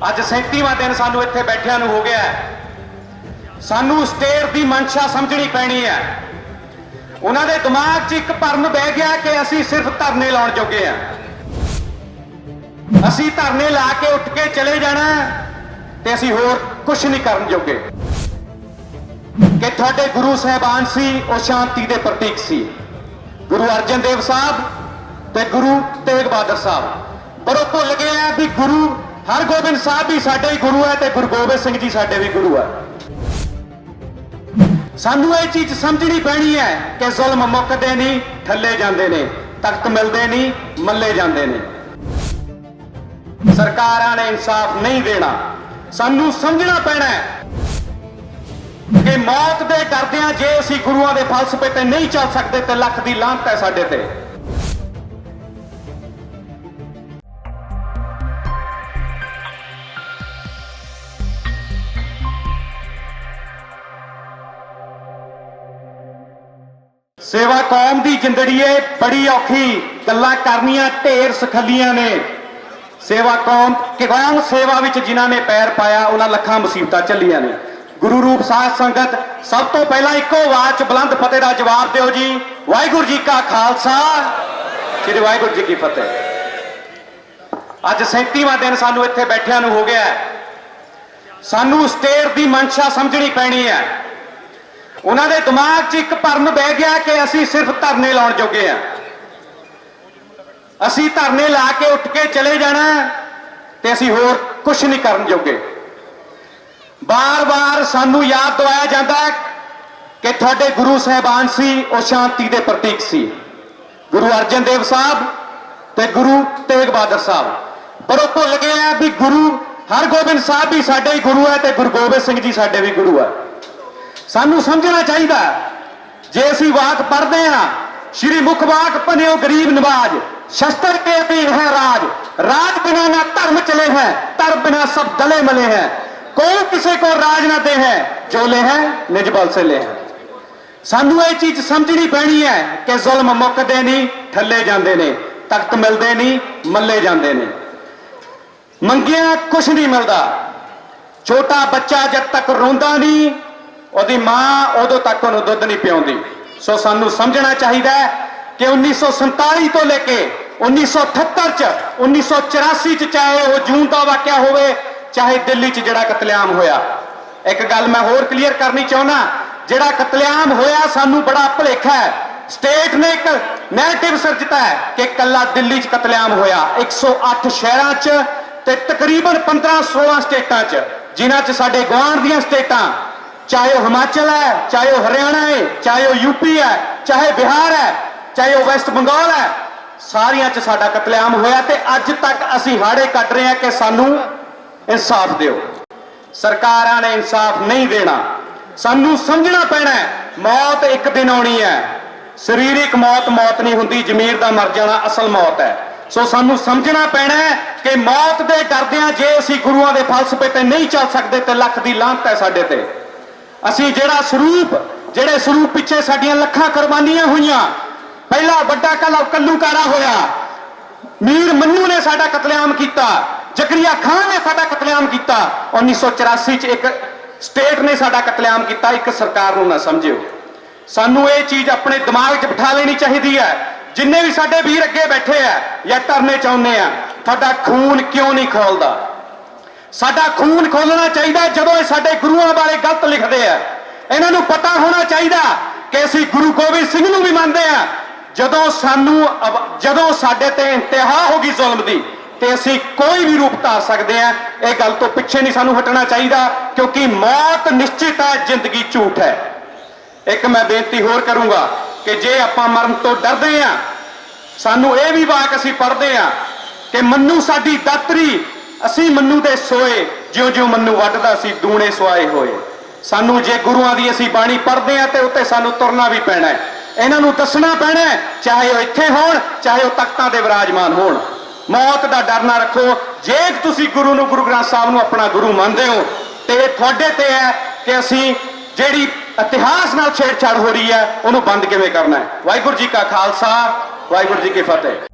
ਅੱਜ 37ਵਾਂ दिन सानू इत्थे बैठिया हो गया है। सानू स्टेट की मंशा समझनी पैनी है। उन्होंने दिमाग च एक भरम बह गया कि असी सिर्फ धरने लाने जोगे हैं। असी धरने ला के उठ के चले जाना ते असी होर कुछ नहीं करन जोगे। कि थोड़े गुरु साहबान सी वो शांति के प्रतीक सी, गुरु अर्जन देव साहब ते गुरु तेग बहादुर साहब। पर वो भुल गए हैं भी गुरु हरगोबिंद साहब भी साडे ही गुरु है ते गुरु गोबिंद सिंह जी साडे भी गुरु है। सानू ये चीज समझनी पैनी है कि जुल्म मुकदे नहीं, थले जाते ने, तख्त मिलते नहीं, मल्ले जाते ने। सरकारां ने इंसाफ नहीं देना। सानू समझना पैना है कि मौत दे डरदियां जे असीं गुरुआं दे फलसफे ते नहीं चल सकते ते लख दी लानत है साडे ते। सेवा कौम की जिंदड़ी है बड़ी औखी, गल्लां करनियां ढेर सखलियां ने। सेवा कौम सेवा विच जिन्हां ने पैर पाया उन्हां लखां मुसीबतां झल्लियां ने। गुरु रूप साध संगत सब तो पहला इको आवाज च बुलंद फतेह दा जवाब दिओ जी। वाहिगुरू जी का खालसा, श्री वाहिगुरू जी की फतेह। अज 37वां दिन सानू इत्थे बैठिया हो गया है। सानू स्टेट की मंशा समझनी पैनी है। उन्होंने दिमाग च एक भरम बह गया कि असी सिर्फ धरने लाने जोगे हैं। असी धरने ला के उठ के चले जाना ते असी होर कुछ नहीं करन जोगे। बार बार सानू याद दिलाया जाता है कि थोड़े गुरु साहबान सी वो शांति के प्रतीक सी, गुरु अर्जन देव साहब ते गुरु तेग बहादुर साहब। पर वो भुल गए हैं भी गुरु हरगोबिंद साहब भी साडे ही गुरु है ते गुरु गोबिंद सिंह जी साडे भी गुरु है। सानू समझना चाहिए जे असी वाक पढ़ते हैं, श्री मुख वाक बनियो गरीब नवाज, शस्त्र के अधीन है राज, राज बिना ना धर्म चले हैं, धर्म बिना सब दले मले हैं। कोई किसी को राज ना दे है, जो ले हैं निज बल से ले हैं। सानू ये चीज समझनी पैनी है कि जुल्म मुकदे नहीं, थले जाते ने, तख्त मिलते नहीं, मल्ले जाते ने। मंगिया कुछ नहीं मिलता। छोटा बच्चा जब तक रोंदा नहीं ਉਹਦੀ मां उदों तक उन्होंने दुध नहीं पियाउंदी। सो सानू समझना चाहिए कि 1947 तो लेके 1978 1984 चाहे वो जून का वाकया होवे, चाहे दिल्ली च जिहड़ा कतलेआम होया। एक गल मैं होर क्लीयर करनी चाहना, जिहड़ा कतलेआम होया सानू बड़ा भुलेखा है। स्टेट ने एक नैरेटिव सिरजता है कि कला दिल्ली च कतलेआम होया। 108 शहरां च ते तकरीबन 15-16 स्टेटां च, जिन्हां च साडे गुआंढ दीयां स्टेटां, चाहे वो हिमाचल है, चाहे वो हरियाणा है, चाहे वो यूपी है, चाहे बिहार है, चाहे वो वेस्ट बंगाल है, सारियां च साडा कतलेआम होया ते अज तक असी हाड़े कट रहे हैं कि सानू इंसाफ दिओ। सरकारां ने इंसाफ नहीं देना। सानू समझना पैना है मौत एक दिन आनी है। शरीरिक मौत मौत नहीं हुंदी, जमीर दा मर जाना असल मौत है। सो सानू समझना पैना है कि मौत दे डरदियां जे असी गुरुआं दे फलसफे ते नहीं चल सकते ते लख दी लानत है साडे ते। असी ਜਿਹੜੇ ਸਰੂਪ ਪਿੱਛੇ ਸਾਡੀਆਂ ਲੱਖਾਂ ਕੁਰਬਾਨੀਆਂ ਹੋਈਆਂ। ਪਹਿਲਾ ਵੱਡਾ ਕੱਲੂਕਾਰਾ ਹੋਇਆ, ਮੀਰ ਮੰਨੂ ਨੇ ਸਾਡਾ ਕਤਲੇਆਮ ਕੀਤਾ, ਜ਼ਕਰੀਆ ਖਾਨ ਨੇ ਸਾਡਾ ਕਤਲੇਆਮ ਕੀਤਾ। 1984 ਚ ਇੱਕ ਸਟੇਟ ਨੇ ਸਾਡਾ ਕਤਲੇਆਮ ਕੀਤਾ। ਇੱਕ ਸਰਕਾਰ ਨੂੰ ਨਾ ਸਮਝਿਓ। ਸਾਨੂੰ ਇਹ ਚੀਜ਼ ਆਪਣੇ ਦਿਮਾਗ 'ਚ ਬਿਠਾ ਲੈਣੀ ਚਾਹੀਦੀ ਹੈ। ਜਿੰਨੇ ਵੀ ਸਾਡੇ ਵੀਰ ਅੱਗੇ ਬੈਠੇ ਆ ਜਾਂ ਧਰਨੇ ਚਾਹੁੰਦੇ ਆ, ਤੁਹਾਡਾ ਖੂਨ ਕਿਉਂ ਨਹੀਂ ਖੋਲਦਾ? साडा खून खोलना चाहिए जदों ये साडे गुरुआं बारे गलत लिखते हैं। इन्हां नूं पता होना चाहिए कि असीं गुरु गोबिंद सिंह नूं भी मानते हैं। जदों साडे ते इंतहा होगी जुल्म दी ते असीं कोई भी रूप धार सकते हैं। इस गल तो पिछे नहीं सानूं हटना चाहिए, क्योंकि मौत निश्चित है, जिंदगी झूठ है। एक मैं बेनती होर करूंगा कि जे आपां मरण तो डरदे हैं, सानूं ये भी वाक असीं पढ़दे हैं कि मन्नू साडी दातरी, असी मन्नू दे सोए, ज्यों ज्यों मन्नू वड्डदा सी दूणे सुआए होए। सानू जे गुरुआं दी असी बाणी पढ़दे आ ते उत्ते सानू तुरना भी पैना है। इन्हां नूं दसना पैना है, चाहे वो इत्थे होण, चाहे वो तख्तां ते विराजमान होण। मौत दा डर ना रखो। जे तुसी गुरु नूं, गुरु ग्रंथ साहिब नूं अपना गुरु मानदे हो ते तुहाडे ते है कि असी जिहड़ी इतिहास नाल छेड़छाड़ हो रही है उहनूं बंद किवें करना है। वाहिगुरू जी का खालसा, वाहिगुरू जी की फतेह।